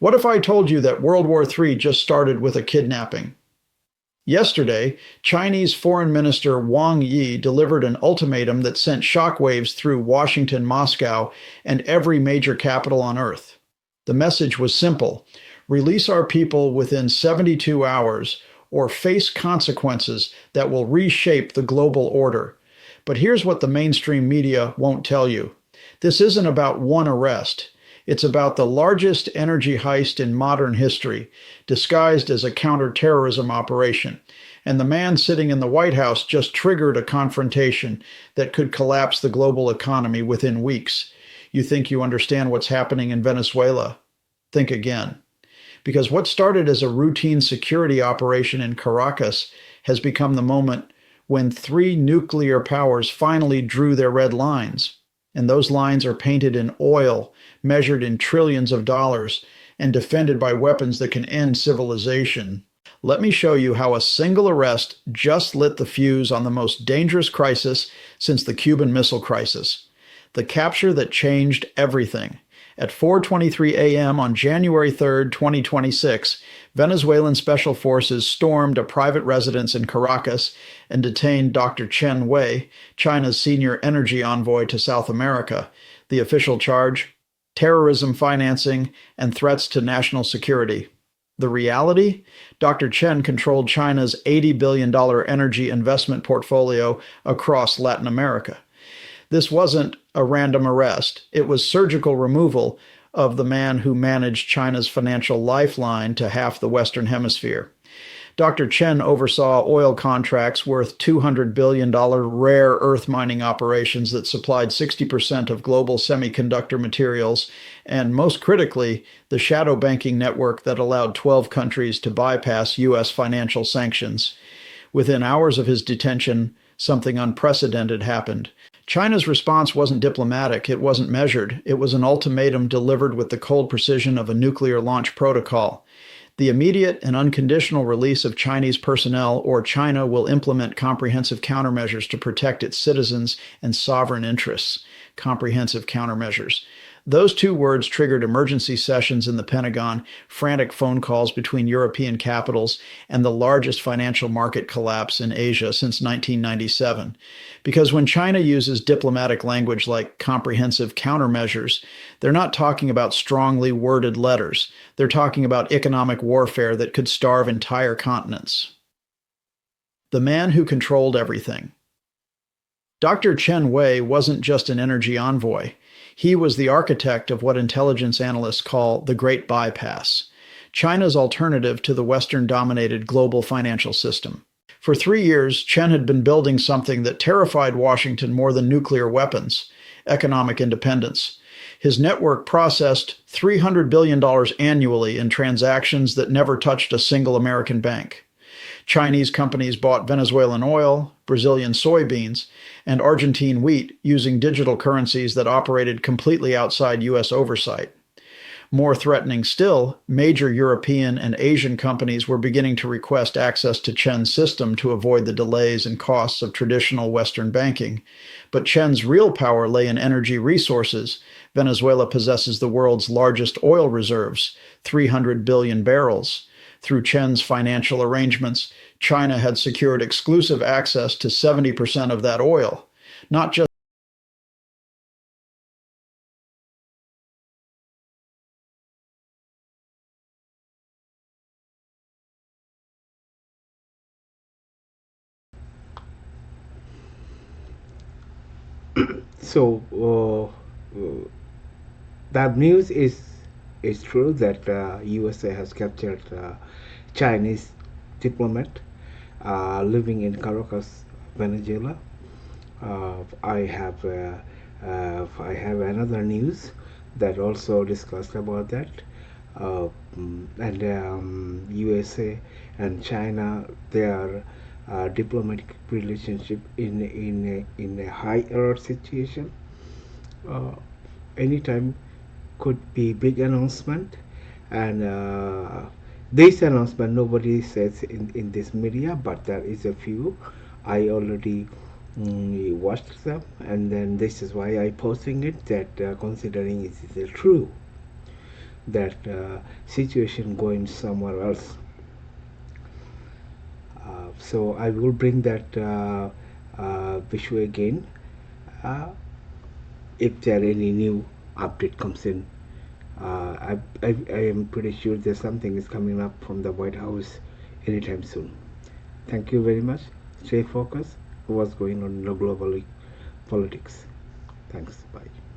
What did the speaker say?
What if I told you that World War III just started with a kidnapping? Yesterday, Chinese Foreign Minister Wang Yi delivered an ultimatum that sent shockwaves through Washington, Moscow, and every major capital on Earth. The message was simple: release our people within 72 hours or face consequences that will reshape the global order. But here's what the mainstream media won't tell you. This isn't about one arrest. It's about the largest energy heist in modern history, disguised as a counterterrorism operation. And the man sitting in the White House just triggered a confrontation that could collapse the global economy within weeks. You think you understand what's happening in Venezuela? Think again. Because what started as a routine security operation in Caracas has become the moment when three nuclear powers finally drew their red lines. And those lines are painted in oil, measured in trillions of dollars, and defended by weapons that can end civilization. Let me show you how a single arrest just lit the fuse on the most dangerous crisis since the Cuban Missile Crisis. The capture that changed everything. At 4:23 a.m. on January 3, 2026, Venezuelan special forces stormed a private residence in Caracas and detained Dr. Chen Wei, China's senior energy envoy to South America. The official charge: terrorism financing and threats to national security. The reality? Dr. Chen controlled China's $80 billion energy investment portfolio across Latin America. This wasn't a random arrest. It was surgical removal of the man who managed China's financial lifeline to half the Western Hemisphere. Dr. Chen oversaw oil contracts worth $200 billion rare earth mining operations that supplied 60% of global semiconductor materials, and most critically, the shadow banking network that allowed 12 countries to bypass U.S. financial sanctions. Within hours of his detention, something unprecedented happened. China's response wasn't diplomatic, it wasn't measured. It was an ultimatum delivered with the cold precision of a nuclear launch protocol. The immediate and unconditional release of Chinese personnel, or China will implement comprehensive countermeasures to protect its citizens and sovereign interests. Comprehensive countermeasures. Those two words triggered emergency sessions in the Pentagon, frantic phone calls between European capitals, and the largest financial market collapse in Asia since 1997. Because when China uses diplomatic language like comprehensive countermeasures, they're not talking about strongly worded letters. They're talking about economic warfare that could starve entire continents. The man who controlled everything. Dr. Chen Wei wasn't just an energy envoy. He was the architect of what intelligence analysts call the Great Bypass, China's alternative to the Western-dominated global financial system. For 3 years, Chen had been building something that terrified Washington more than nuclear weapons: economic independence. His network processed $300 billion annually in transactions that never touched a single American bank. Chinese companies bought Venezuelan oil, Brazilian soybeans, and Argentine wheat using digital currencies that operated completely outside U.S. oversight. More threatening still, major European and Asian companies were beginning to request access to Chen's system to avoid the delays and costs of traditional Western banking. But Chen's real power lay in energy resources. Venezuela possesses the world's largest oil reserves, 300 billion barrels. Through Chen's financial arrangements, China had secured exclusive access to 70% of that oil, not just So that news is true that USA has captured Chinese diplomat living in Caracas, Venezuela. I have another news that also discussed about that. And USA and China, their diplomatic relationship in a high alert situation. Uh, Anytime could be big announcement, and this announcement nobody says in this media, but there is a few. I already watched them, and then this is why I posting it, that considering it is true. that situation going somewhere else. So I will bring that issue again uh, if there any new update comes in. I am pretty sure there's something is coming up from the White House anytime soon. Thank you very much. Stay focused. What's going on in the global politics? Thanks. Bye.